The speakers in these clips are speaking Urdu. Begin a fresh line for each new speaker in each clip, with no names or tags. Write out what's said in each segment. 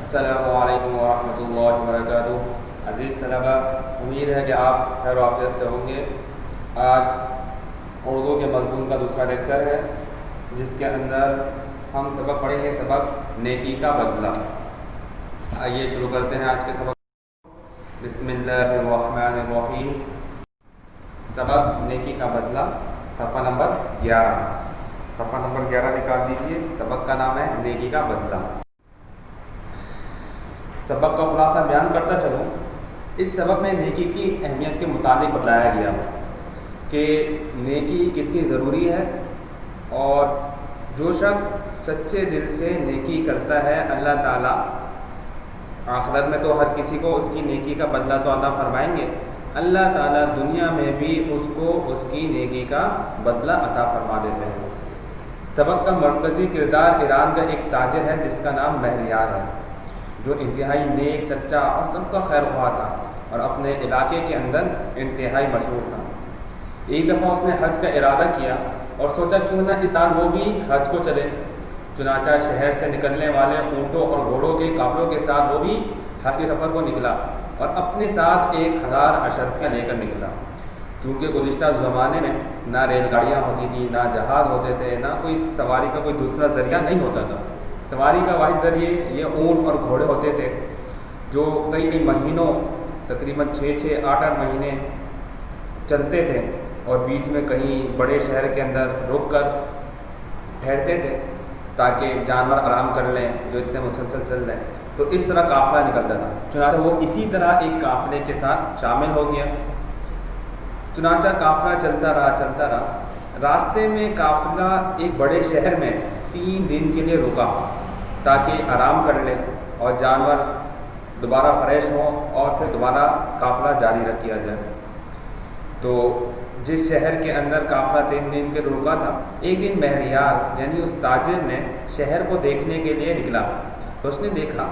السلام علیکم ورحمۃ اللہ وبرکاتہ۔ عزیز طلبہ، امید ہے کہ آپ خیر و عافیت سے ہوں گے۔ آج اردو کے مضمون کا دوسرا لیکچر ہے، جس کے اندر ہم سبق پڑھیں گے، سبق نیکی کا بدلہ۔ آئیے شروع کرتے ہیں آج کے سبق۔ بسم اللہ الرحمن الرحیم۔ سبق نیکی کا بدلہ، صفحہ نمبر 11۔ صفحہ نمبر 11 نکال دیجیے۔ سبق کا نام ہے نیکی کا بدلہ۔ سبق کا خلاصہ بیان کرتا چلوں۔ اس سبق میں نیکی کی اہمیت کے متعلق بتایا گیا کہ نیکی کتنی ضروری ہے، اور جو شخص سچے دل سے نیکی کرتا ہے، اللہ تعالیٰ آخرت میں تو ہر کسی کو اس کی نیکی کا بدلہ تو عطا فرمائیں گے، اللہ تعالیٰ دنیا میں بھی اس کو اس کی نیکی کا بدلہ عطا فرما دیتے ہیں۔ سبق کا مرکزی کردار ایران کا ایک تاجر ہے جس کا نام مہریار ہے، جو انتہائی نیک، سچا اور سب کا خیر خواہ تھا، اور اپنے علاقے کے اندر انتہائی مشہور تھا۔ ایک دفعہ اس نے حج کا ارادہ کیا اور سوچا کیوں نہ اس سال وہ بھی حج کو چلے۔ چنانچہ شہر سے نکلنے والے اونٹوں اور گھوڑوں کے قافلوں کے ساتھ وہ بھی حج کے سفر کو نکلا، اور اپنے ساتھ 1000 اشرفیاں لے کر نکلا۔ چونکہ گزشتہ زمانے میں نہ ریل گاڑیاں ہوتی تھیں، نہ جہاز ہوتے تھے، نہ کوئی سواری کا کوئی دوسرا ذریعہ نہیں ہوتا تھا۔ سواری کا واحد ذریعے یہ اونٹ اور گھوڑے ہوتے تھے، جو کئی مہینوں، تقریباً 6-8 مہینے چلتے تھے، اور بیچ میں کہیں بڑے شہر کے اندر رک کر ٹھہرتے تھے تاکہ جانور آرام کر لیں جو اتنے مسلسل چل رہے ہیں۔ تو اس طرح قافلہ نکلتا تھا۔ چنانچہ وہ اسی طرح ایک قافلے کے ساتھ شامل ہو گیا۔ چنانچہ قافلہ چلتا رہا۔ راستے میں قافلہ ایک بڑے شہر میں 3 دن کے لیے رکا تاکہ آرام کر لے اور جانور دوبارہ فریش ہوں، اور پھر دوبارہ قافلہ جاری رکھ کیا جائے۔ تو جس شہر کے اندر قافلہ 3 دن کے رکا تھا، ایک دن مہریار یعنی اس تاجر نے شہر کو دیکھنے کے لیے نکلا، تو اس نے دیکھا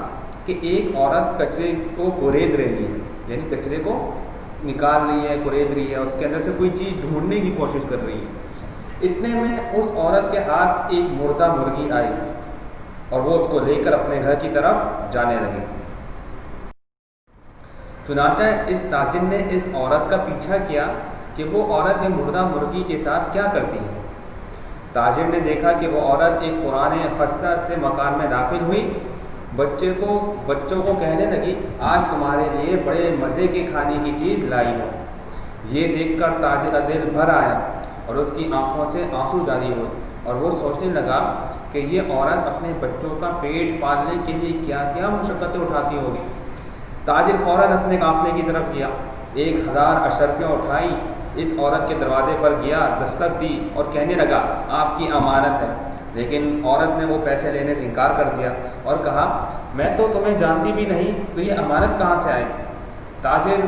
کہ ایک عورت کچرے کو کورید رہی ہے، یعنی کچرے کو نکال رہی ہے، کورید رہی ہے، اس کے اندر سے کوئی چیز ڈھونڈنے کی کوشش کر رہی ہے۔ اتنے میں اس عورت کے ہاتھ ایک مردہ مرغی آئی، اور وہ اس کو لے کر اپنے گھر کی طرف جانے لگی۔ چنانچہ اس تاجر نے اس عورت کا پیچھا کیا کہ وہ عورت یہ مردہ مرغی کے ساتھ کیا کرتی ہے۔ تاجر نے دیکھا کہ وہ عورت ایک پرانے خستہ سے مکان میں داخل ہوئی، بچوں کو کہنے لگی، آج تمہارے لیے بڑے مزے کے کھانے کی چیز لائی ہوں۔ یہ دیکھ کر تاجر کا دل بھر آیا، اور اس کی آنکھوں سے آنسو جاری ہوئے، اور وہ سوچنے لگا کہ یہ عورت اپنے بچوں کا پیٹ پالنے کے لیے کیا کیا مشقتیں اٹھاتی ہوگی۔ تاجر فوراً اپنے قافلے کی طرف گیا، 1000 اشرفیاں اٹھائی، اس عورت کے دروازے پر گیا، دستک دی اور کہنے لگا، آپ کی امانت ہے۔ لیکن عورت نے وہ پیسے لینے سے انکار کر دیا اور کہا، میں تو تمہیں جانتی بھی نہیں، تو یہ امانت کہاں سے آئی؟ تاجر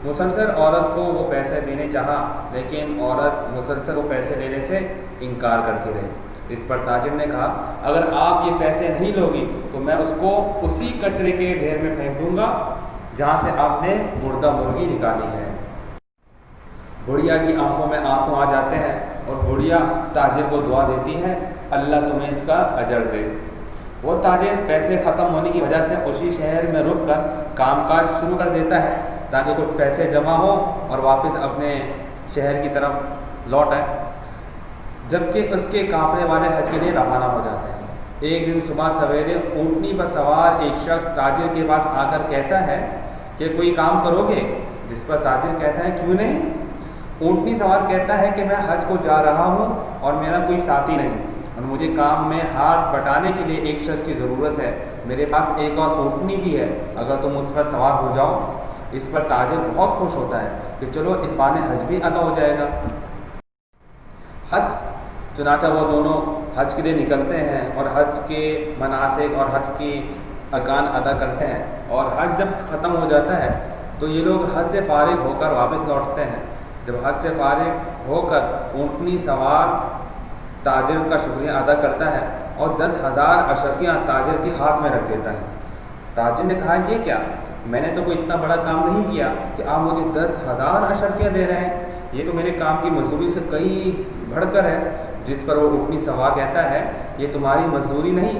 مسلسل عورت کو وہ پیسے دینے چاہا، لیکن عورت مسلسل وہ پیسے لینے سے انکار کرتی رہی۔ اس پر تاجر نے کہا، اگر آپ یہ پیسے نہیں لوگی تو میں اس کو اسی کچرے کے ڈھیر میں پھینک دوں گا جہاں سے آپ نے مردہ مرغی نکالی ہے۔ بڑھیا کی آنکھوں میں آنسو آ جاتے ہیں، اور بڑھیا تاجر کو دعا دیتی ہے، اللہ تمہیں اس کا اجر دے۔ وہ تاجر پیسے ختم ہونے کی وجہ سے اسی شہر میں رک کر کام کاج شروع کر دیتا ہے تاکہ کچھ پیسے جمع ہوں اور واپس اپنے شہر کی طرف لوٹ آئے، جبکہ اس کے قافلے والے حج کے لیے روانہ ہو جاتے ہیں۔ ایک دن صبح سویرے اونٹنی پر سوار ایک شخص تاجر کے پاس آ کر کہتا ہے کہ کوئی کام کرو گے؟ جس پر تاجر کہتا ہے، کیوں نہیں؟ اونٹنی سوار کہتا ہے کہ میں حج کو جا رہا ہوں اور میرا کوئی ساتھی نہیں، اور مجھے کام میں ہاتھ بٹانے کے لیے ایک شخص کی ضرورت ہے، میرے پاس ایک اور اونٹنی بھی ہے، اگر تم اس پر سوار ہو جاؤ۔ اس پر تاجر بہت خوش ہوتا ہے کہ چلو اس بہانے حج بھی ادا ہو جائے گا۔ چنانچہ وہ دونوں حج کے لیے نکلتے ہیں، اور حج کے مناسک اور حج کی ارکان ادا کرتے ہیں، اور حج جب ختم ہو جاتا ہے تو یہ لوگ حج سے فارغ ہو کر واپس لوٹتے ہیں۔ جب حج سے فارغ ہو کر اونٹنی سوار تاجر کا شکریہ ادا کرتا ہے، اور 10,000 اشرفیاں تاجر کے ہاتھ میں رکھ دیتا ہے۔ تاجر نے کہا، یہ کیا؟ میں نے تو کوئی اتنا بڑا کام نہیں کیا کہ آپ مجھے 10,000 اشرفیاں دے رہے ہیں، یہ تو میرے کام کی مزدوری سے کئی بڑھ کر ہے۔ جس پر وہ اونٹنی سوار کہتا ہے، یہ تمہاری مزدوری نہیں،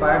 5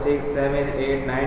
6, 7, 8, 9,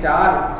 4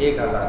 1,000।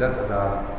10,000।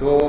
2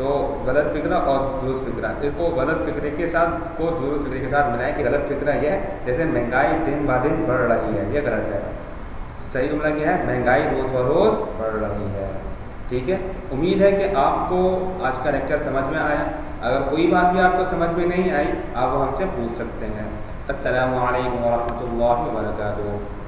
تو غلط فکرہ اور درست فکرہ، اس کو غلط فکرے کے ساتھ کو درست فکرے کے ساتھ ملائیں کہ غلط فکرہ یہ ہے جیسے مہنگائی دن بہ دن بڑھ رہی ہے، یہ غلط ہے۔ صحیح جملہ کیا ہے؟ مہنگائی روز بروز بڑھ رہی ہے۔ ٹھیک ہے، امید ہے کہ آپ کو آج کا لیکچر سمجھ میں آیا۔ اگر کوئی بات بھی آپ کو سمجھ میں نہیں آئی آپ وہ ہم سے پوچھ سکتے ہیں۔ السلام علیکم ورحمۃ اللہ وبرکاتہ۔